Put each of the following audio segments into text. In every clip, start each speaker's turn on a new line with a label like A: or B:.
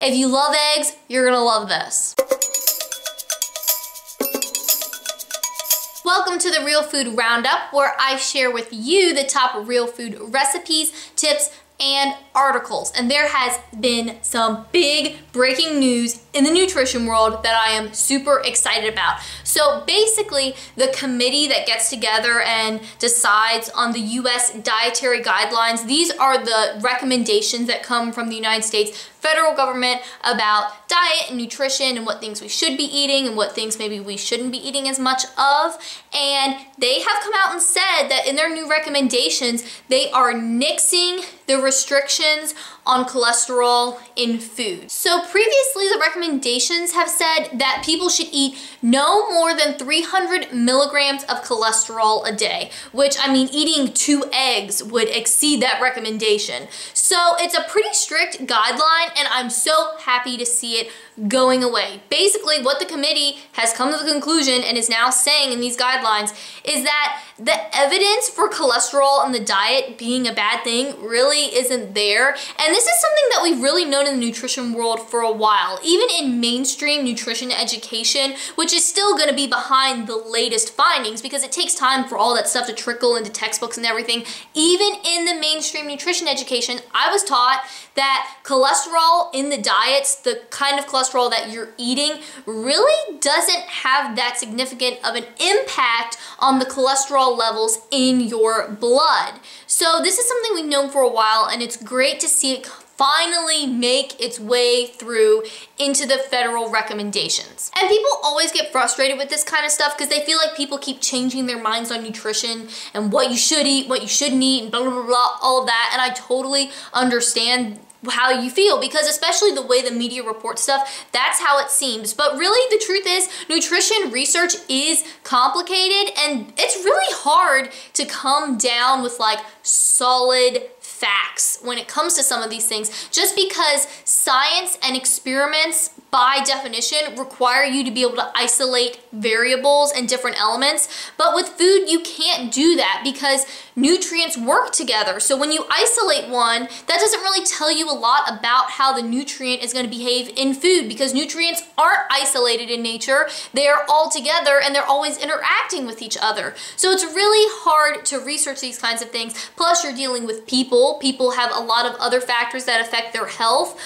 A: If you love eggs, you're gonna love this. Welcome to the Real Food Roundup, where I share with you the top real food recipes, tips, and articles. And there has been some big breaking news in the nutrition world that I am super excited about. So basically, the committee that gets together and decides on the US Dietary Guidelines, these are the recommendations that come from the United States federal government about diet and nutrition and what things we should be eating and what things maybe we shouldn't be eating as much of. And they have come out and said that in their new recommendations, they are nixing the restrictions on cholesterol in food. So previously, the recommendations have said that people should eat no more than 300 milligrams of cholesterol a day, which, I mean, eating 2 eggs would exceed that recommendation. So it's a pretty strict guideline, and I'm so happy to see it going away. Basically, what the committee has come to the conclusion and is now saying in these guidelines is that the evidence for cholesterol in the diet being a bad thing really isn't there. And this is something that we've really known in the nutrition world for a while, even in mainstream nutrition education, which is still going to be behind the latest findings because it takes time for all that stuff to trickle into textbooks and everything. Even in the mainstream nutrition education, I was taught that cholesterol in the diets, the kind of cholesterol that you're eating, really doesn't have that significant of an impact on the cholesterol levels in your blood. So this is something we've known for a while, and it's great to see it finally make its way through into the federal recommendations. And people always get frustrated with this kind of stuff because they feel like people keep changing their minds on nutrition and what you should eat, what you shouldn't eat, and blah, blah, blah, blah, all of that. And I totally understand how you feel, because especially the way the media reports stuff, that's how it seems. But really, the truth is, nutrition research is complicated, and it's really hard to come down with like solid facts when it comes to some of these things, just because science and experiments by definition require you to be able to isolate variables and different elements. But with food, you can't do that because nutrients work together. So when you isolate one, that doesn't really tell you a lot about how the nutrient is going to behave in food, because nutrients aren't isolated in nature. They are all together and they're always interacting with each other. So it's really hard to research these kinds of things. Plus, you're dealing with people. People have a lot of other factors that affect their health.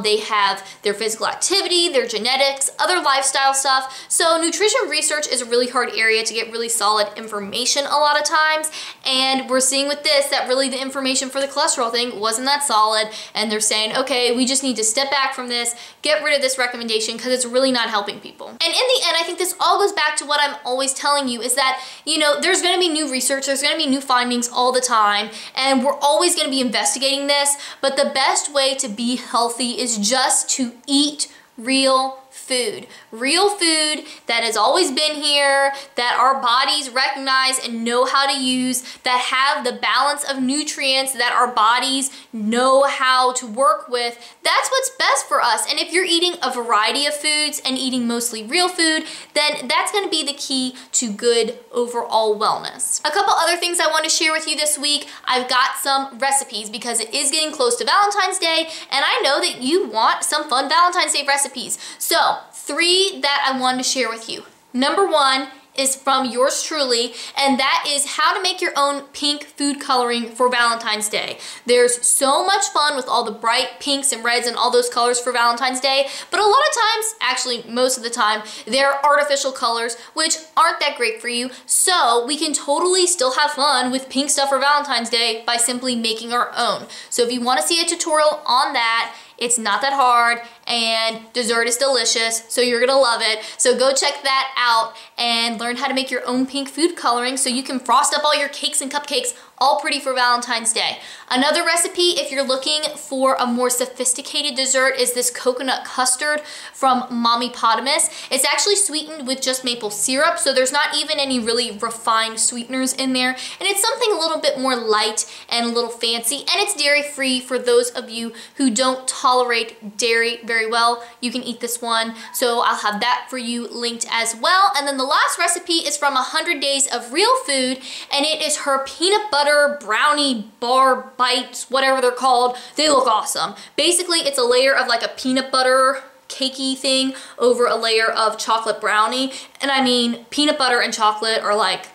A: They have their physical activity, their genetics, other lifestyle stuff. So nutrition research is a really hard area to get really solid information a lot of times. And we're seeing with this that really the information for the cholesterol thing wasn't that solid. And they're saying, okay, we just need to step back from this, get rid of this recommendation because it's really not helping people. And in the end, I think this all goes back to what I'm always telling you is that, you know, there's going to be new research, there's going to be new findings all the time, and we're always going to be investigating this. But the best way to be healthy is just to eat real food. Real food that has always been here, that our bodies recognize and know how to use, that have the balance of nutrients that our bodies know how to work with. That's what's best for us. And if you're eating a variety of foods and eating mostly real food, then that's going to be the key to good overall wellness. A couple other things I want to share with you this week. I've got some recipes because it is getting close to Valentine's Day, and I know that you want some fun Valentine's Day recipes. So 3 that I wanted to share with you. Number 1 is from yours truly, and that is how to make your own pink food coloring for Valentine's Day. There's so much fun with all the bright pinks and reds and all those colors for Valentine's Day, but a lot of times, actually most of the time, they're artificial colors which aren't that great for you. So we can totally still have fun with pink stuff for Valentine's Day by simply making our own. So if you want to see a tutorial on that, it's not that hard, and dessert is delicious, so you're gonna love it. So go check that out and learn how to make your own pink food coloring so you can frost up all your cakes and cupcakes all pretty for Valentine's Day. Another recipe, if you're looking for a more sophisticated dessert, is this coconut custard from Mommypotamus. It's actually sweetened with just maple syrup, so there's not even any really refined sweeteners in there, and it's something a little bit more light and a little fancy, and it's dairy-free for those of you who don't tolerate dairy very very well, you can eat this one. So I'll have that for you linked as well. And then the last recipe is from 100 Days of Real Food, and it is her peanut butter brownie bar bites, whatever they're called. They look awesome. Basically, it's a layer of like a peanut butter cakey thing over a layer of chocolate brownie. And I mean, peanut butter and chocolate are like,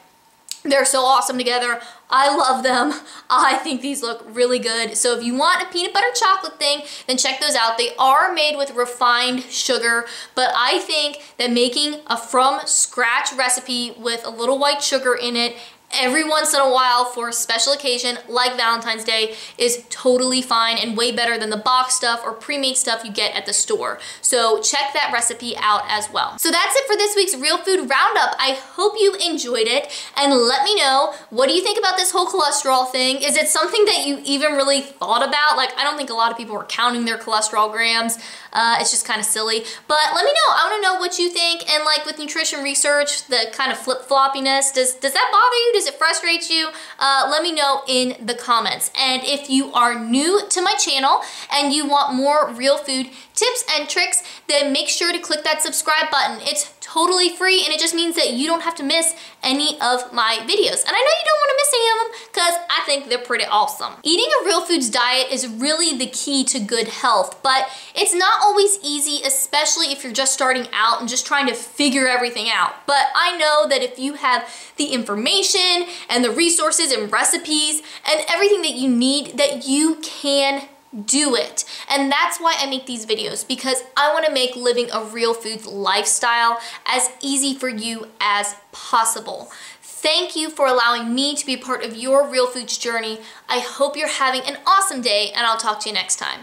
A: they're so awesome together. I love them. I think these look really good. So if you want a peanut butter chocolate thing, then check those out. They are made with refined sugar, but I think that making a from scratch recipe with a little white sugar in it every once in a while for a special occasion like Valentine's Day is totally fine and way better than the box stuff or pre-made stuff you get at the store. So check that recipe out as well. So that's it for this week's Real Food Roundup. I hope you enjoyed it, and let me know, what do you think about this whole cholesterol thing? Is it something that you even really thought about? Like, I don't think a lot of people are counting their cholesterol grams. It's just kind of silly, but let me know. I want to know what you think. And like with nutrition research, the kind of flip-floppiness, does that bother you? Does it frustrate you? Let me know in the comments. And if you are new to my channel and you want more real food tips and tricks, then make sure to click that subscribe button. It's totally free, and it just means that you don't have to miss any of my videos. And I know you don't want to miss any of them because I think they're pretty awesome. Eating a real foods diet is really the key to good health, but it's not always easy, especially if you're just starting out and just trying to figure everything out. But I know that if you have the information and the resources and recipes and everything that you need, that you can do it. And that's why I make these videos, because I want to make living a real foods lifestyle as easy for you as possible. Thank you for allowing me to be a part of your real foods journey. I hope you're having an awesome day, and I'll talk to you next time.